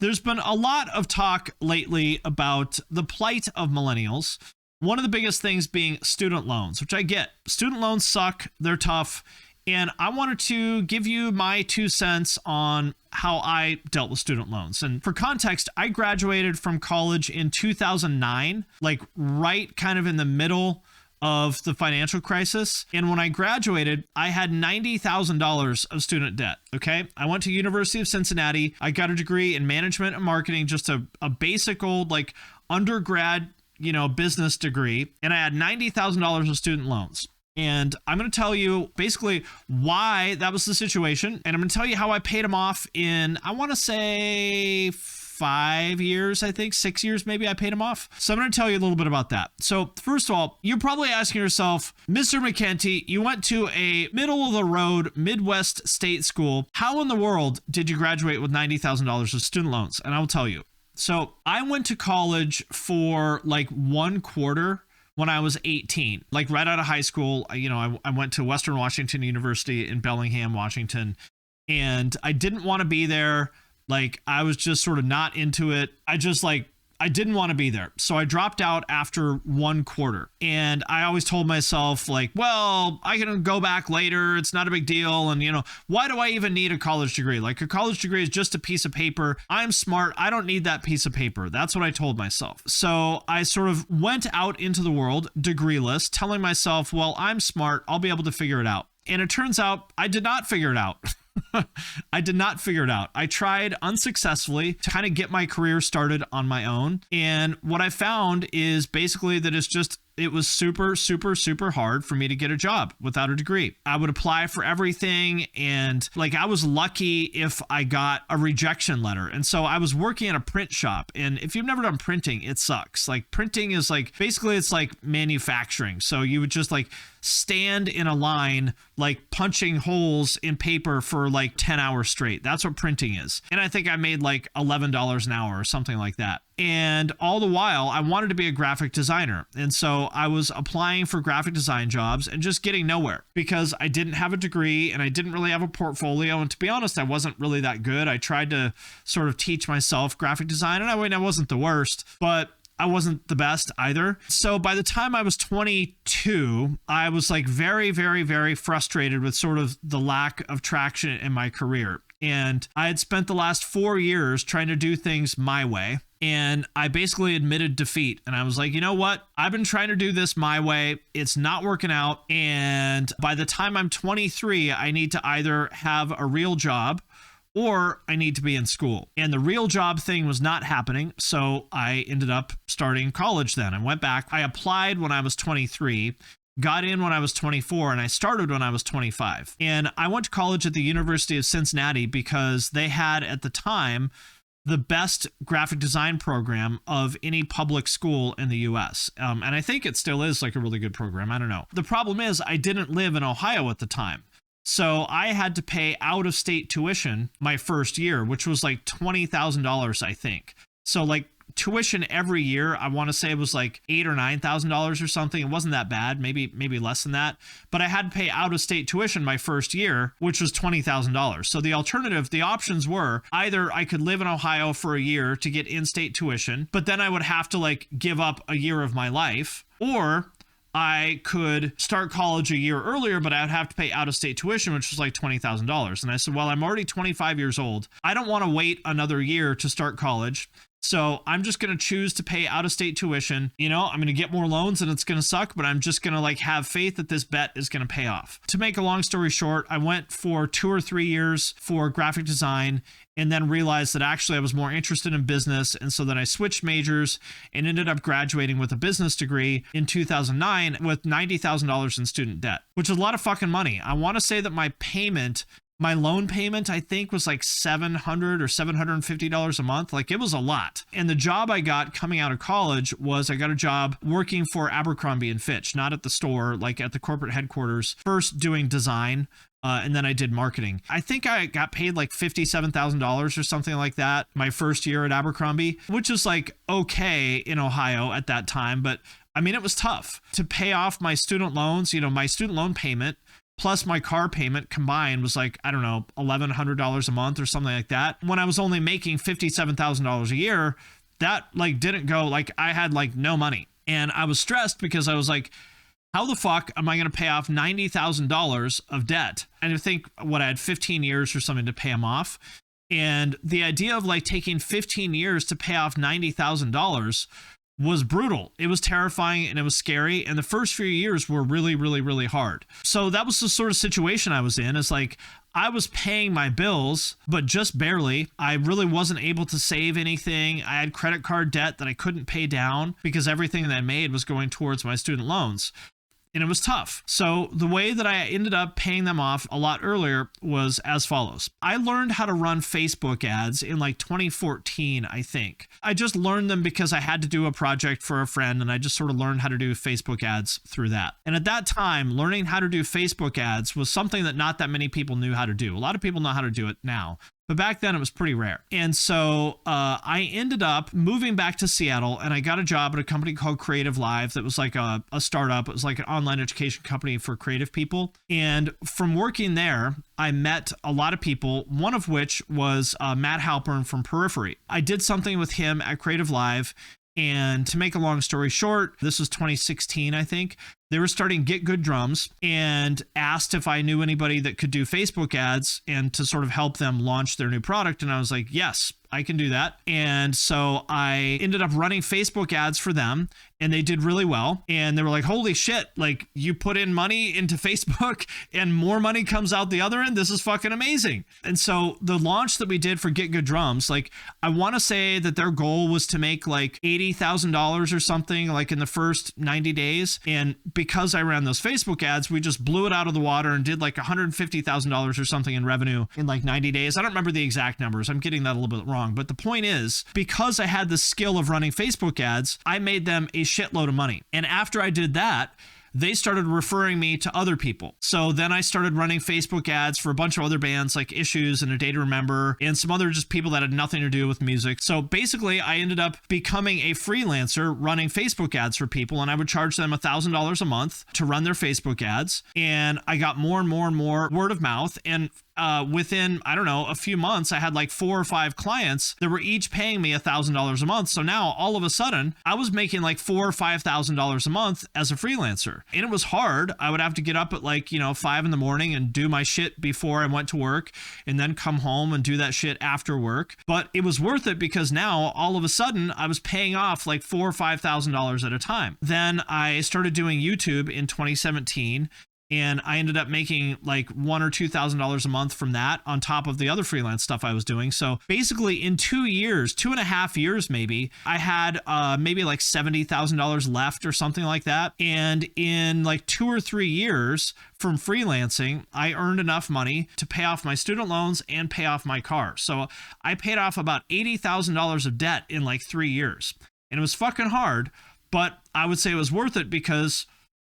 There's been a lot of talk lately about the plight of millennials. One of the biggest things being student loans, which I get. Student loans suck. They're tough. And I wanted to give you my 2 cents on how I dealt with student loans. And for context, I graduated from college in 2009, like right kind of in the middle of the financial crisis. And when I graduated, I had $90,000 of student debt. Okay. I went to University of Cincinnati. I got a degree in management and marketing, just a basic old like undergrad, business degree. And I had $90,000 of student loans. And I'm going to tell you basically why that was the situation. And I'm going to tell you how I paid them off in, I want to say 5 years, I think 6 years, maybe I paid them off. So I'm going to tell you a little bit about that. So first of all, you're probably asking yourself, Mr. Mckenty, you went to a middle of the road Midwest state school. How in the world did you graduate with $90,000 of student loans? And I will tell you. So I went to college for like 1 quarter when I was 18, like right out of high school. I went to Western Washington University in Bellingham, Washington, and I didn't want to be there. Like, I was just sort of not into it. I didn't want to be there. So I dropped out after 1 quarter. And I always told myself like, well, I can go back later. It's not a big deal. And, why do I even need a college degree? Like, a college degree is just a piece of paper. I'm smart. I don't need that piece of paper. That's what I told myself. So I sort of went out into the world degreeless, telling myself, well, I'm smart. I'll be able to figure it out. And it turns out I did not figure it out. I did not figure it out. I tried unsuccessfully to kind of get my career started on my own. And what I found is basically that it was super, super, super hard for me to get a job without a degree. I would apply for everything. And like, I was lucky if I got a rejection letter. And so I was working at a print shop. And if you've never done printing, it sucks. Like, printing is like, basically it's like manufacturing. So you would just like stand in a line, like punching holes in paper for like 10 hours straight. That's what printing is. And I think I made like $11 an hour or something like that. And all the while, I wanted to be a graphic designer. And so I was applying for graphic design jobs and just getting nowhere because I didn't have a degree and I didn't really have a portfolio. And to be honest, I wasn't really that good. I tried to sort of teach myself graphic design, and I wasn't the worst, but I wasn't the best either. So by the time I was 22, I was like very, very, very frustrated with sort of the lack of traction in my career. And I had spent the last 4 years trying to do things my way. And I basically admitted defeat. And I was like, you know what? I've been trying to do this my way. It's not working out. And by the time I'm 23, I need to either have a real job or I need to be in school. And the real job thing was not happening. So I ended up starting college then. I went back. I applied when I was 23. Got in when I was 24, and I started when I was 25. And I went to college at the University of Cincinnati because they had, at the time, the best graphic design program of any public school in the US. And I think it still is like a really good program. I don't know. The problem is I didn't live in Ohio at the time. So I had to pay out-of-state tuition my first year, which was like $20,000, I think. So like tuition every year, I want to say it was like $8,000 or $9,000 or something. It wasn't that bad, maybe less than that. But I had to pay out-of-state tuition my first year, which was $20,000. So the alternative, the options were either I could live in Ohio for a year to get in-state tuition, but then I would have to like give up a year of my life, or I could start college a year earlier, but I'd have to pay out-of-state tuition, which was like $20,000. And I said, well, I'm already 25 years old. I don't want to wait another year to start college. So I'm just going to choose to pay out-of-state tuition. I'm going to get more loans and it's going to suck, but I'm just going to like have faith that this bet is going to pay off. To make a long story short, I went for 2 or 3 years for graphic design and then realized that actually I was more interested in business. And so then I switched majors and ended up graduating with a business degree in 2009 with $90,000 in student debt, which is a lot of fucking money. I want to say that my loan payment, I think, was like $700 or $750 a month. Like, it was a lot. And the job I got coming out of college was I got a job working for Abercrombie and Fitch, not at the store, like at the corporate headquarters, first doing design. And then I did marketing. I think I got paid like $57,000 or something like that my first year at Abercrombie, which is like okay in Ohio at that time. But I mean, it was tough to pay off my student loans. My student loan payment plus my car payment combined was like, I don't know, $1,100 a month or something like that. When I was only making $57,000 a year, that like didn't go, like I had like no money. And I was stressed because I was like, how the fuck am I going to pay off $90,000 of debt? And I think I had 15 years or something to pay them off. And the idea of like taking 15 years to pay off $90,000 was brutal. It was terrifying and it was scary. And the first few years were really, really, really hard. So that was the sort of situation I was in. It's like I was paying my bills, but just barely. I really wasn't able to save anything. I had credit card debt that I couldn't pay down because everything that I made was going towards my student loans. And it was tough. So the way that I ended up paying them off a lot earlier was as follows. I learned how to run Facebook ads in like 2014, I think. I just learned them because I had to do a project for a friend and I just sort of learned how to do Facebook ads through that. And at that time, learning how to do Facebook ads was something that not that many people knew how to do. A lot of people know how to do it now. But back then it was pretty rare. And so I ended up moving back to Seattle and I got a job at a company called Creative Live that was like a startup. It was like an online education company for creative people. And from working there, I met a lot of people, one of which was Matt Halpern from Periphery. I did something with him at Creative Live. And to make a long story short, this was 2016, I think. They were starting Get Good Drums and asked if I knew anybody that could do Facebook ads and to sort of help them launch their new product. And I was like, yes, I can do that. And so I ended up running Facebook ads for them and they did really well. And they were like, holy shit, like you put in money into Facebook and more money comes out the other end. This is fucking amazing. And so the launch that we did for Get Good Drums, like I want to say that their goal was to make like $80,000 or something like in the first 90 days. And because I ran those Facebook ads, we just blew it out of the water and did like $150,000 or something in revenue in like 90 days. I don't remember the exact numbers. I'm getting that a little bit wrong. But the point is, because I had the skill of running Facebook ads, I made them a shitload of money. And after I did that, they started referring me to other people. So then I started running Facebook ads for a bunch of other bands like Issues and A Day to Remember and some other just people that had nothing to do with music. So basically I ended up becoming a freelancer running Facebook ads for people, and I would charge them $1,000 a month to run their Facebook ads. And I got more and more and more word of mouth. And within, I don't know, a few months, I had like 4 or 5 clients that were each paying me $1,000 a month. So now all of a sudden I was making like $4,000 or $5,000 a month as a freelancer. And it was hard. I would have to get up at like, 5 in the morning and do my shit before I went to work and then come home and do that shit after work. But it was worth it because now all of a sudden I was paying off like $4,000 or $5,000 at a time. Then I started doing YouTube in 2017. And I ended up making like $1,000 or $2,000 a month from that on top of the other freelance stuff I was doing. So basically in 2 years, 2.5 years maybe, I had maybe like $70,000 left or something like that. And in like 2 or 3 years from freelancing, I earned enough money to pay off my student loans and pay off my car. So I paid off about $80,000 of debt in like 3 years. And it was fucking hard, but I would say it was worth it because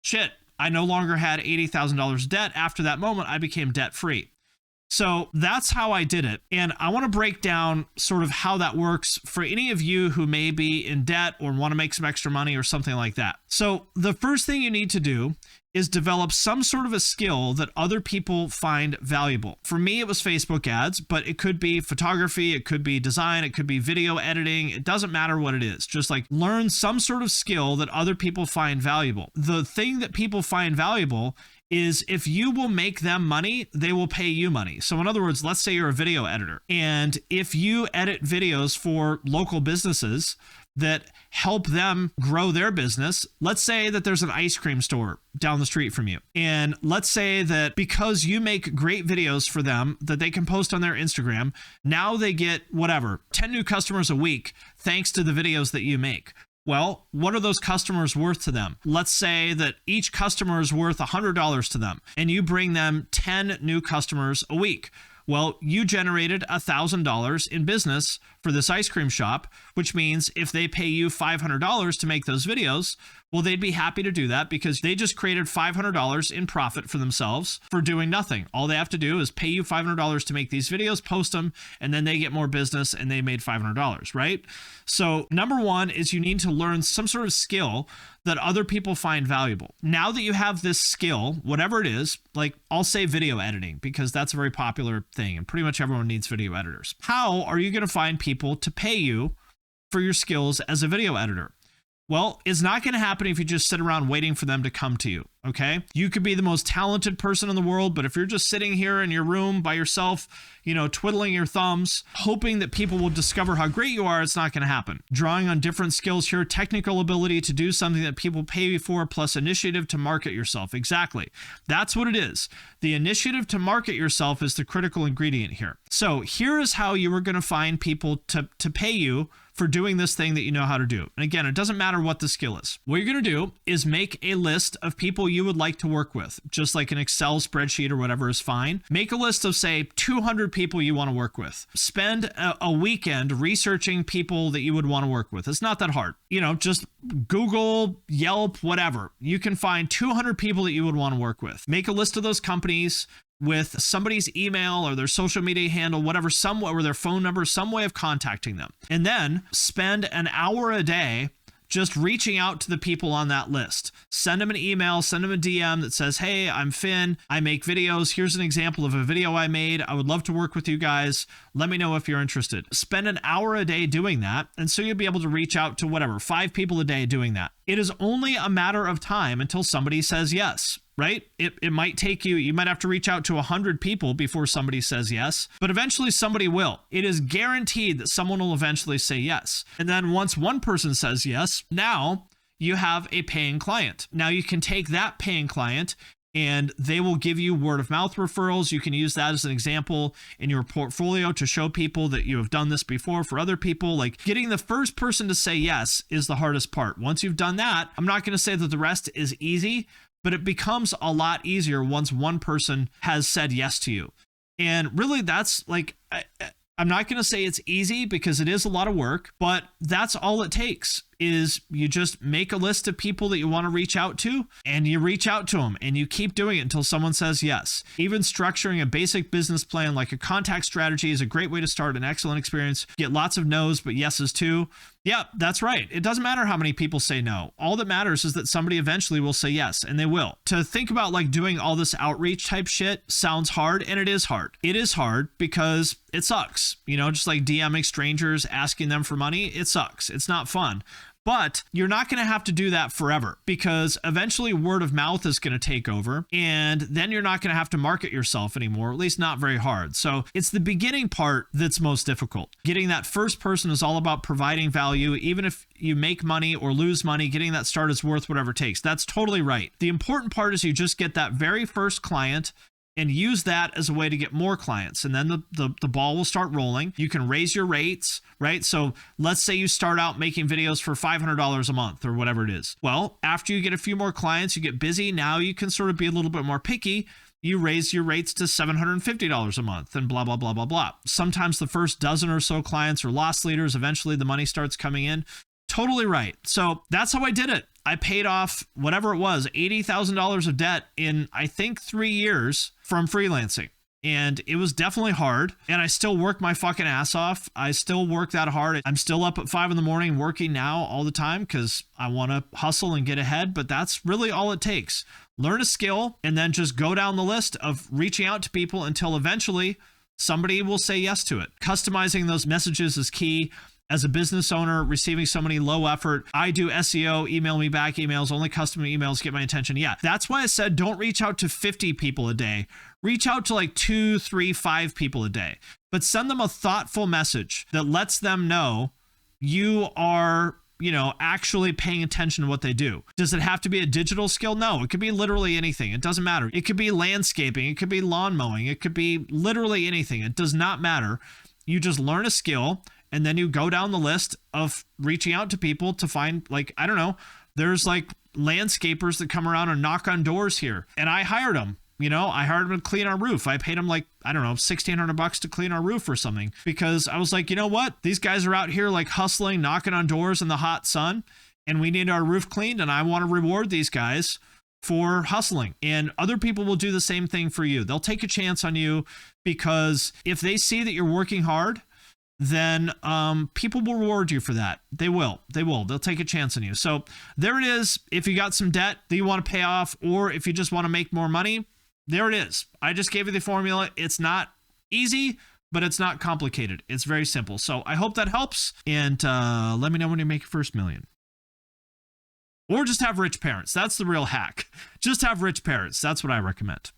shit, I no longer had $80,000 debt. After that moment, I became debt free. So that's how I did it. And I want to break down sort of how that works for any of you who may be in debt or want to make some extra money or something like that. So the first thing you need to do is develop some sort of a skill that other people find valuable. For me, it was Facebook ads, but it could be photography, it could be design, it could be video editing. It doesn't matter what it is. Just like learn some sort of skill that other people find valuable. The thing that people find valuable is if you will make them money, they will pay you money. So in other words, let's say you're a video editor, and if you edit videos for local businesses that help them grow their business. Let's say that there's an ice cream store down the street from you. And let's say that because you make great videos for them that they can post on their Instagram, now they get whatever, 10 new customers a week thanks to the videos that you make. Well, what are those customers worth to them? Let's say that each customer is worth $100 to them and you bring them 10 new customers a week. Well, you generated $1,000 in business for this ice cream shop, which means if they pay you $500 to make those videos, well, they'd be happy to do that because they just created $500 in profit for themselves for doing nothing. All they have to do is pay you $500 to make these videos, post them, and then they get more business and they made $500, right? So number one is you need to learn some sort of skill that other people find valuable. Now that you have this skill, whatever it is, like I'll say video editing because that's a very popular thing and pretty much everyone needs video editors. How are you going to find people to pay you for your skills as a video editor? Well, it's not going to happen if you just sit around waiting for them to come to you, okay? You could be the most talented person in the world, but if you're just sitting here in your room by yourself, twiddling your thumbs, hoping that people will discover how great you are, it's not going to happen. Drawing on different skills here, technical ability to do something that people pay you for, plus initiative to market yourself. Exactly. That's what it is. The initiative to market yourself is the critical ingredient here. So here is how you are going to find people to pay you for doing this thing that you know how to do. And again, it doesn't matter what the skill is. What you're going to do is make a list of people you would like to work with, just like an Excel spreadsheet or whatever is fine. Make a list of, say, 200 people you want to work with. Spend a weekend researching people that you would want to work with. It's not that hard. Just Google, Yelp, whatever. You can find 200 people that you would want to work with. Make a list of those companies with somebody's email or their social media handle, whatever, somewhere, or their phone number, some way of contacting them. And then spend an hour a day just reaching out to the people on that list. Send them an email, send them a DM that says, hey, I'm Finn. I make videos. Here's an example of a video I made. I would love to work with you guys. Let me know if you're interested. Spend an hour a day doing that. And so you'll be able to reach out to whatever, 5 people a day doing that. It is only a matter of time until somebody says yes. Right? It might take you might have to reach out to 100 people before somebody says yes, but eventually somebody will. It is guaranteed that someone will eventually say yes. And then once one person says yes, now you have a paying client. Now you can take that paying client and they will give you word of mouth referrals. You can use that as an example in your portfolio to show people that you have done this before for other people. Like getting the first person to say yes is the hardest part. Once you've done that, I'm not going to say that the rest is easy, but it becomes a lot easier once one person has said yes to you. And really that's like, I'm not going to say it's easy because it is a lot of work, but that's all it takes is you just make a list of people that you want to reach out to and you reach out to them and you keep doing it until someone says yes. Even structuring a basic business plan like a contact strategy is a great way to start an excellent experience. Get lots of no's, but yeses too. Yeah, that's right. It doesn't matter how many people say no. All that matters is that somebody eventually will say yes, and they will. To think about like doing all this outreach type shit sounds hard, and it is hard. It is hard because it sucks. Just like DMing strangers, asking them for money, it sucks. It's not fun. But you're not going to have to do that forever because eventually word of mouth is going to take over and then you're not going to have to market yourself anymore, at least not very hard. So it's the beginning part that's most difficult. Getting that first person is all about providing value. Even if you make money or lose money, getting that start is worth whatever it takes. That's totally right. The important part is you just get that very first client and use that as a way to get more clients. And then the ball will start rolling. You can raise your rates, right? So let's say you start out making videos for $500 a month or whatever it is. Well, after you get a few more clients, you get busy. Now you can sort of be a little bit more picky. You raise your rates to $750 a month and blah, blah, blah, blah, blah. Sometimes the first dozen or so clients are loss leaders. Eventually the money starts coming in. Totally right. So that's how I did it. I paid off whatever it was, $80,000 of debt in, I think, 3 years from freelancing. And it was definitely hard. And I still work my fucking ass off. I still work that hard. I'm still up at 5 a.m. working now all the time because I want to hustle and get ahead. But that's really all it takes. Learn a skill and then just go down the list of reaching out to people until eventually somebody will say yes to it. Customizing those messages is key. As a business owner, receiving so many low effort, I do SEO, email me back emails, only custom emails get my attention. Yeah, that's why I said don't reach out to 50 people a day. Reach out to like 2, 3, 5 people a day. But send them a thoughtful message that lets them know you are, actually paying attention to what they do. Does it have to be a digital skill? No, it could be literally anything. It doesn't matter. It could be landscaping. It could be lawn mowing. It could be literally anything. It does not matter. You just learn a skill. And then you go down the list of reaching out to people to find, like, I don't know, there's like landscapers that come around and knock on doors here. And I hired them. I hired him to clean our roof. I paid him like, I don't know, $1,600 to clean our roof or something, because I was like, you know what? These guys are out here like hustling, knocking on doors in the hot sun, and we need our roof cleaned. And I want to reward these guys for hustling. And other people will do the same thing for you. They'll take a chance on you, because if they see that you're working hard, then people will reward you for that. They will. They'll take a chance on you. So there it is. If you got some debt that you want to pay off, or if you just want to make more money, there it is. I just gave you the formula. It's not easy, but it's not complicated. It's very simple. So I hope that helps. And let me know when you make your first million. Or just have rich parents. That's the real hack. Just have rich parents. That's what I recommend.